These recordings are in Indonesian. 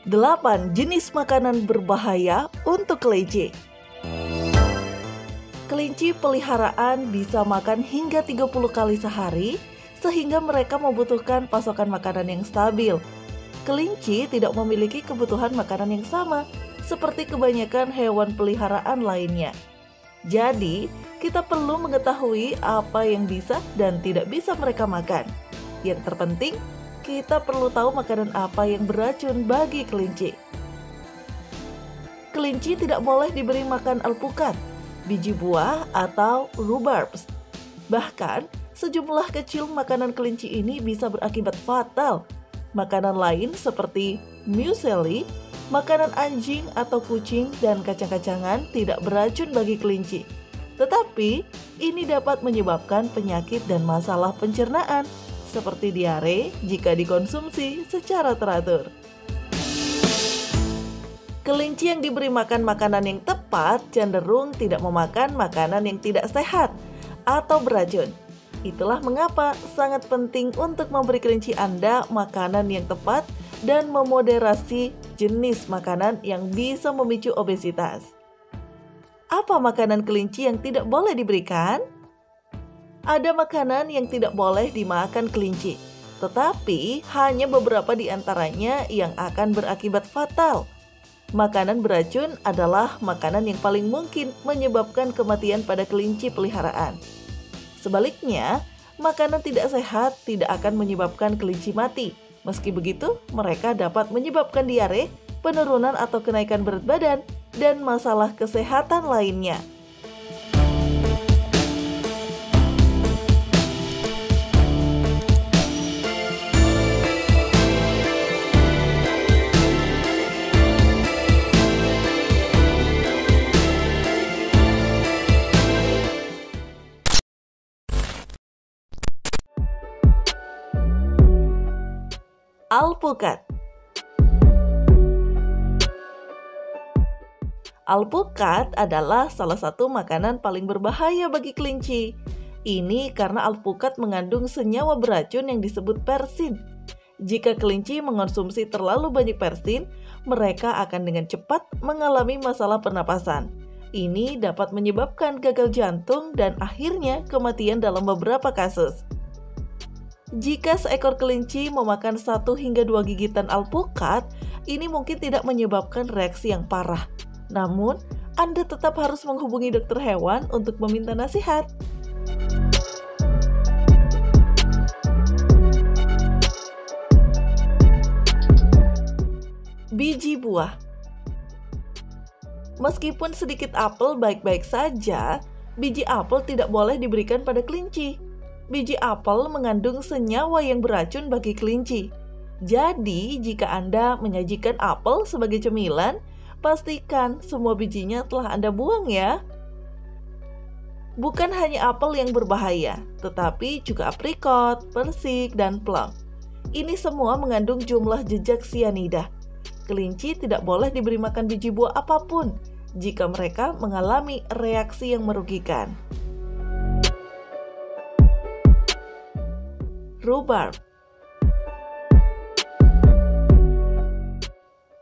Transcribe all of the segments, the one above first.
8 jenis makanan berbahaya untuk kelinci. Kelinci peliharaan bisa makan hingga 30 kali sehari, sehingga mereka membutuhkan pasokan makanan yang stabil. Kelinci tidak memiliki kebutuhan makanan yang sama, seperti kebanyakan hewan peliharaan lainnya. Jadi, kita perlu mengetahui apa yang bisa dan tidak bisa mereka makan. Yang terpenting, kita perlu tahu makanan apa yang beracun bagi kelinci. Kelinci tidak boleh diberi makan alpukat, biji buah, atau rhubarbs. Bahkan, sejumlah kecil makanan kelinci ini bisa berakibat fatal. Makanan lain seperti muesli, makanan anjing atau kucing, dan kacang-kacangan tidak beracun bagi kelinci. Tetapi, ini dapat menyebabkan penyakit dan masalah pencernaan, seperti diare jika dikonsumsi secara teratur. Kelinci yang diberi makan makanan yang tepat cenderung tidak memakan makanan yang tidak sehat atau beracun. Itulah mengapa sangat penting untuk memberi kelinci Anda makanan yang tepat dan memoderasi jenis makanan yang bisa memicu obesitas. Apa makanan kelinci yang tidak boleh diberikan? Ada makanan yang tidak boleh dimakan kelinci, tetapi hanya beberapa di antaranya yang akan berakibat fatal. Makanan beracun adalah makanan yang paling mungkin menyebabkan kematian pada kelinci peliharaan. Sebaliknya, makanan tidak sehat tidak akan menyebabkan kelinci mati. Meski begitu, mereka dapat menyebabkan diare, penurunan atau kenaikan berat badan, dan masalah kesehatan lainnya. Alpukat. Alpukat adalah salah satu makanan paling berbahaya bagi kelinci. Ini karena alpukat mengandung senyawa beracun yang disebut persin. Jika kelinci mengonsumsi terlalu banyak persin, mereka akan dengan cepat mengalami masalah pernapasan. Ini dapat menyebabkan gagal jantung dan akhirnya kematian dalam beberapa kasus. Jika seekor kelinci memakan 1 hingga 2 gigitan alpukat, ini mungkin tidak menyebabkan reaksi yang parah. Namun, Anda tetap harus menghubungi dokter hewan untuk meminta nasihat. Biji buah. Meskipun sedikit apel baik-baik saja, biji apel tidak boleh diberikan pada kelinci. Biji apel mengandung senyawa yang beracun bagi kelinci. Jadi, jika Anda menyajikan apel sebagai cemilan, pastikan semua bijinya telah Anda buang ya. Bukan hanya apel yang berbahaya, tetapi juga aprikot, persik, dan plum. Ini semua mengandung jumlah jejak sianida. Kelinci tidak boleh diberi makan biji buah apapun jika mereka mengalami reaksi yang merugikan. Rhubarb.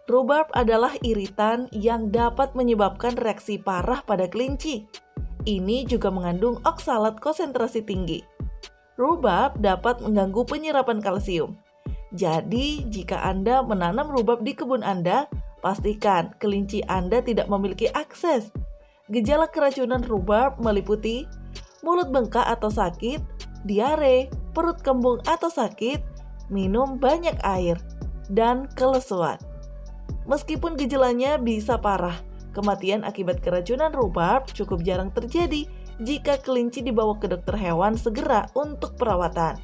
Rhubarb adalah iritan yang dapat menyebabkan reaksi parah pada kelinci. Ini juga mengandung oksalat konsentrasi tinggi. Rhubarb dapat mengganggu penyerapan kalsium. Jadi, jika Anda menanam rhubarb di kebun Anda, pastikan kelinci Anda tidak memiliki akses. Gejala keracunan rhubarb meliputi mulut bengkak atau sakit, diare, perut kembung atau sakit, minum banyak air, dan kelesuan. Meskipun gejalanya bisa parah, kematian akibat keracunan rhubarb cukup jarang terjadi jika kelinci dibawa ke dokter hewan segera untuk perawatan.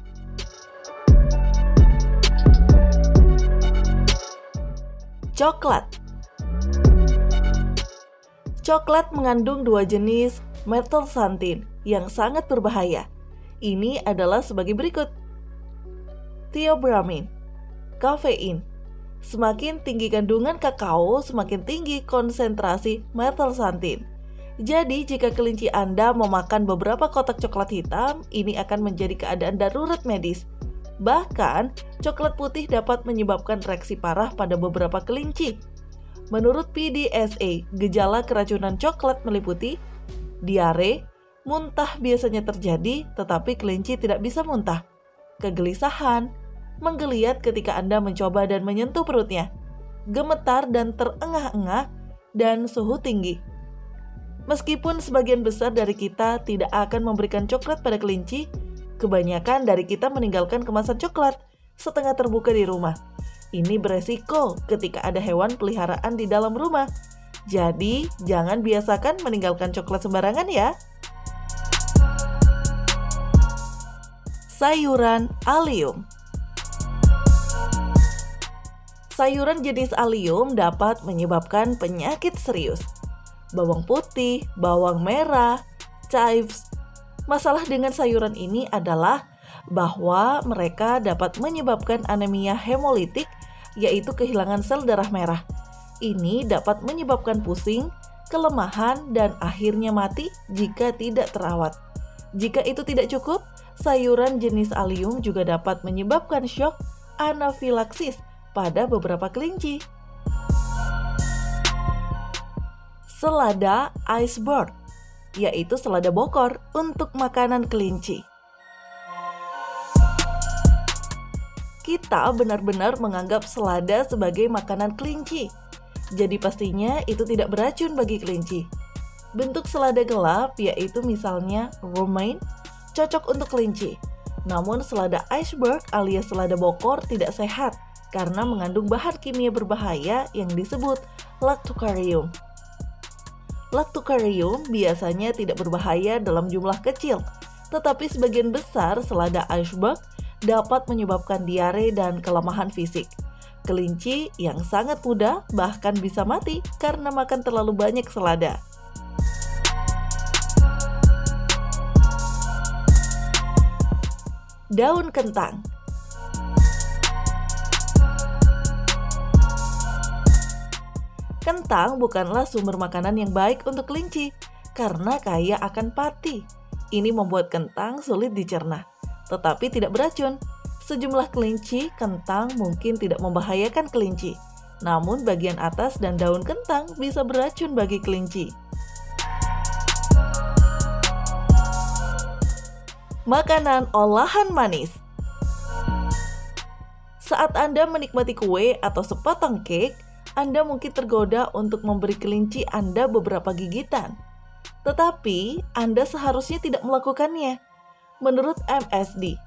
Coklat. Coklat mengandung 2 jenis methylxanthin yang sangat berbahaya. Ini adalah sebagai berikut. Theobromine, kafein. Semakin tinggi kandungan kakao, semakin tinggi konsentrasi methylxanthin. Jadi, jika kelinci Anda memakan beberapa kotak coklat hitam, ini akan menjadi keadaan darurat medis. Bahkan, coklat putih dapat menyebabkan reaksi parah pada beberapa kelinci. Menurut PDSA, gejala keracunan coklat meliputi diare, muntah biasanya terjadi tetapi kelinci tidak bisa muntah, kegelisahan, menggeliat ketika Anda mencoba dan menyentuh perutnya, gemetar dan terengah-engah, dan suhu tinggi. Meskipun sebagian besar dari kita tidak akan memberikan coklat pada kelinci, kebanyakan dari kita meninggalkan kemasan coklat setengah terbuka di rumah. Ini beresiko ketika ada hewan peliharaan di dalam rumah. Jadi, jangan biasakan meninggalkan coklat sembarangan ya. Sayuran alium. Sayuran jenis alium dapat menyebabkan penyakit serius. Bawang putih, bawang merah, chives. Masalah dengan sayuran ini adalah bahwa mereka dapat menyebabkan anemia hemolitik, yaitu kehilangan sel darah merah. Ini dapat menyebabkan pusing, kelemahan, dan akhirnya mati jika tidak terawat. Jika itu tidak cukup, sayuran jenis alium juga dapat menyebabkan shock anafilaksis pada beberapa kelinci. Selada iceberg, yaitu selada bokor untuk makanan kelinci. Kita benar-benar menganggap selada sebagai makanan kelinci, jadi pastinya itu tidak beracun bagi kelinci. Bentuk selada gelap, yaitu misalnya romaine, cocok untuk kelinci. Namun selada iceberg alias selada bokor tidak sehat karena mengandung bahan kimia berbahaya yang disebut lactocarium. Lactocarium biasanya tidak berbahaya dalam jumlah kecil, tetapi sebagian besar selada iceberg dapat menyebabkan diare dan kelemahan fisik. Kelinci yang sangat muda bahkan bisa mati karena makan terlalu banyak selada. Daun kentang. Kentang bukanlah sumber makanan yang baik untuk kelinci karena kaya akan pati. Ini membuat kentang sulit dicerna, tetapi tidak beracun. Sejumlah kelinci kentang mungkin tidak membahayakan kelinci, namun bagian atas dan daun kentang bisa beracun bagi kelinci. Makanan olahan manis. Saat Anda menikmati kue atau sepotong cake, Anda mungkin tergoda untuk memberi kelinci Anda beberapa gigitan. Tetapi, Anda seharusnya tidak melakukannya. Menurut MSD,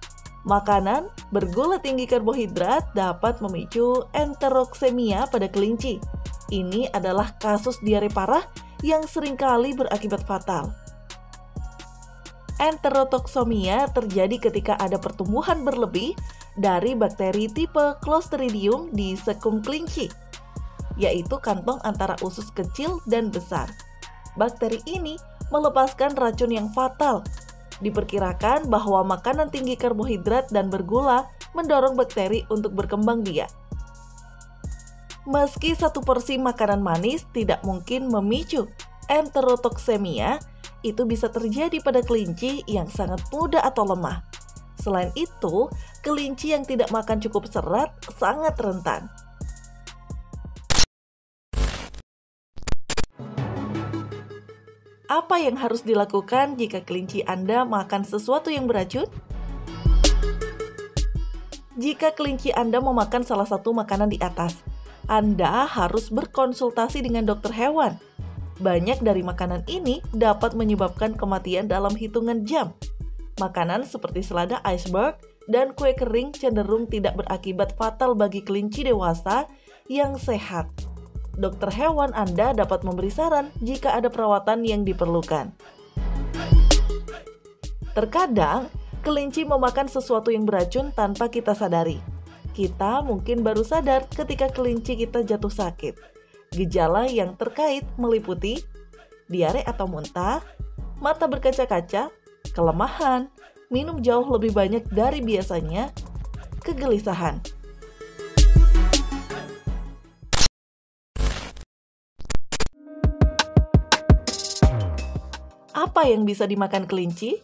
makanan bergula tinggi karbohidrat dapat memicu enteroksemia pada kelinci. Ini adalah kasus diare parah yang seringkali berakibat fatal. Enterotoksomia terjadi ketika ada pertumbuhan berlebih dari bakteri tipe Clostridium di sekum kelinci, yaitu kantong antara usus kecil dan besar. Bakteri ini melepaskan racun yang fatal. Diperkirakan bahwa makanan tinggi karbohidrat dan bergula mendorong bakteri untuk berkembang biak. Meski satu porsi makanan manis tidak mungkin memicu enterotoksemia, itu bisa terjadi pada kelinci yang sangat muda atau lemah. Selain itu, kelinci yang tidak makan cukup serat sangat rentan. Apa yang harus dilakukan jika kelinci Anda makan sesuatu yang beracun? Jika kelinci Anda memakan salah satu makanan di atas, Anda harus berkonsultasi dengan dokter hewan. Banyak dari makanan ini dapat menyebabkan kematian dalam hitungan jam. Makanan seperti selada iceberg dan kue kering cenderung tidak berakibat fatal bagi kelinci dewasa yang sehat. Dokter hewan Anda dapat memberi saran jika ada perawatan yang diperlukan. Terkadang, kelinci memakan sesuatu yang beracun tanpa kita sadari. Kita mungkin baru sadar ketika kelinci kita jatuh sakit. Gejala yang terkait meliputi diare atau muntah, mata berkaca-kaca, kelemahan, minum jauh lebih banyak dari biasanya, kegelisahan. Apa yang bisa dimakan kelinci?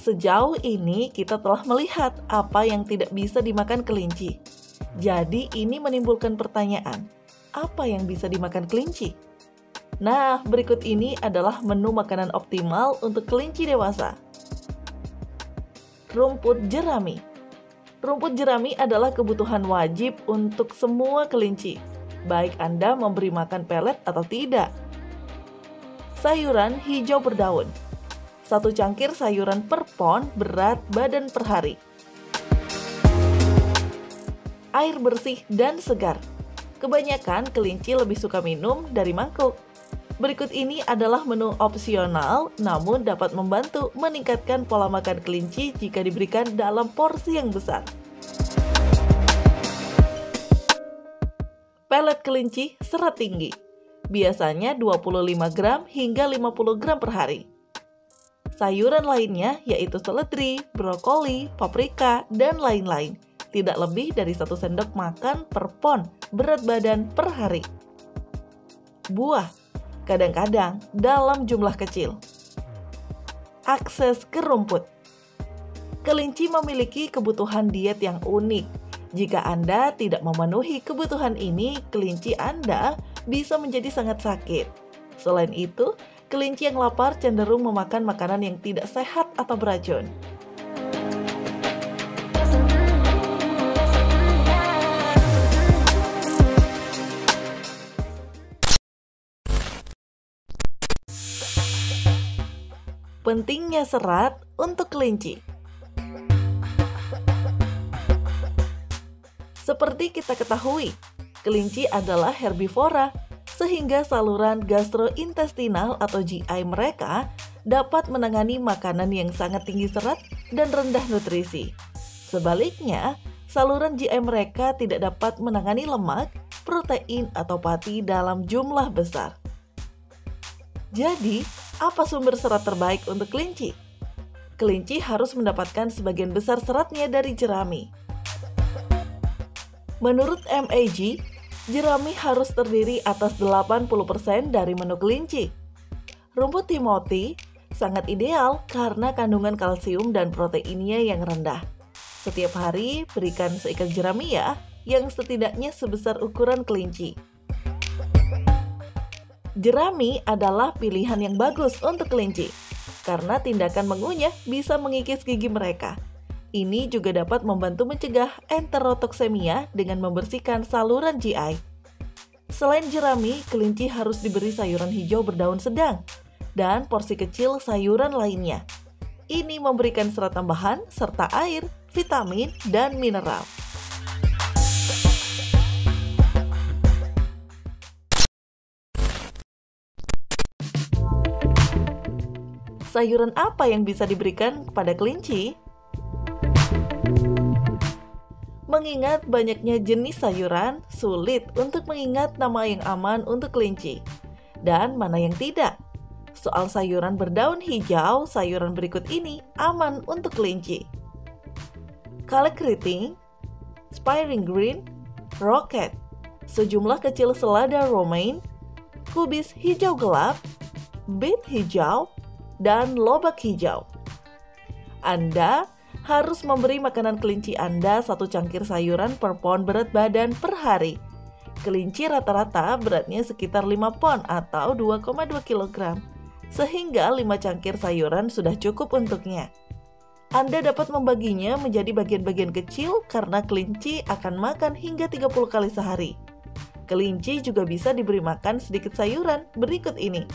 Sejauh ini kita telah melihat apa yang tidak bisa dimakan kelinci. Jadi ini menimbulkan pertanyaan, apa yang bisa dimakan kelinci? Nah, berikut ini adalah menu makanan optimal untuk kelinci dewasa. Rumput jerami. Rumput jerami adalah kebutuhan wajib untuk semua kelinci, baik Anda memberi makan pelet atau tidak. Sayuran hijau berdaun. 1 cangkir sayuran per pon berat badan per hari. Air bersih dan segar. Kebanyakan kelinci lebih suka minum dari mangkuk. Berikut ini adalah menu opsional, namun dapat membantu meningkatkan pola makan kelinci jika diberikan dalam porsi yang besar. Pelet kelinci serat tinggi. Biasanya 25 gram hingga 50 gram per hari. Sayuran lainnya yaitu seledri, brokoli, paprika, dan lain-lain. Tidak lebih dari 1 sendok makan per pon berat badan per hari. Buah, kadang-kadang dalam jumlah kecil. Akses ke rumput. Kelinci memiliki kebutuhan diet yang unik. Jika Anda tidak memenuhi kebutuhan ini, kelinci Anda bisa menjadi sangat sakit. Selain itu, kelinci yang lapar cenderung memakan makanan yang tidak sehat atau beracun. Pentingnya serat untuk kelinci. Seperti kita ketahui, kelinci adalah herbivora, sehingga saluran gastrointestinal atau GI mereka dapat menangani makanan yang sangat tinggi serat dan rendah nutrisi. Sebaliknya, saluran GI mereka tidak dapat menangani lemak, protein, atau pati dalam jumlah besar. Jadi, apa sumber serat terbaik untuk kelinci? Kelinci harus mendapatkan sebagian besar seratnya dari jerami. Menurut MAG, jerami harus terdiri atas 80% dari menu kelinci. Rumput Timothy sangat ideal karena kandungan kalsium dan proteinnya yang rendah. Setiap hari berikan seikat jerami ya, yang setidaknya sebesar ukuran kelinci. Jerami adalah pilihan yang bagus untuk kelinci, karena tindakan mengunyah bisa mengikis gigi mereka. Ini juga dapat membantu mencegah enterotoksemia dengan membersihkan saluran GI. Selain jerami, kelinci harus diberi sayuran hijau berdaun sedang dan porsi kecil sayuran lainnya. Ini memberikan serat tambahan serta air, vitamin, dan mineral. Sayuran apa yang bisa diberikan kepada kelinci? Mengingat banyaknya jenis sayuran, sulit untuk mengingat nama yang aman untuk kelinci dan mana yang tidak. Soal sayuran berdaun hijau, sayuran berikut ini aman untuk kelinci. Kale keriting, spiring green, rocket, sejumlah kecil selada romaine, kubis hijau gelap, beet hijau, dan lobak hijau. Anda harus memberi makanan kelinci Anda 1 cangkir sayuran per pon berat badan per hari. Kelinci rata-rata beratnya sekitar 5 pon atau 2,2 kg, sehingga 5 cangkir sayuran sudah cukup untuknya. Anda dapat membaginya menjadi bagian-bagian kecil karena kelinci akan makan hingga 30 kali sehari. Kelinci juga bisa diberi makan sedikit sayuran berikut ini: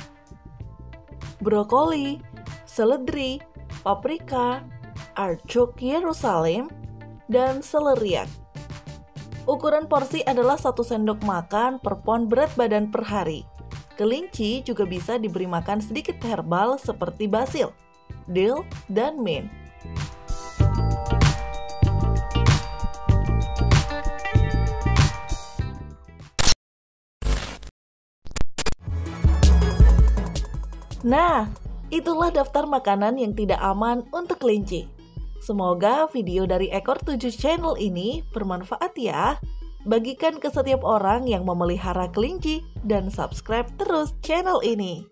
brokoli, seledri, paprika, archuk Yerusalem, dan seleriak. Ukuran porsi adalah 1 sendok makan per pon berat badan per hari. Kelinci juga bisa diberi makan sedikit herbal seperti basil, dill, dan mint. Nah, itulah daftar makanan yang tidak aman untuk kelinci. Semoga video dari Ekor 7 Channel ini bermanfaat ya. Bagikan ke setiap orang yang memelihara kelinci dan subscribe terus channel ini.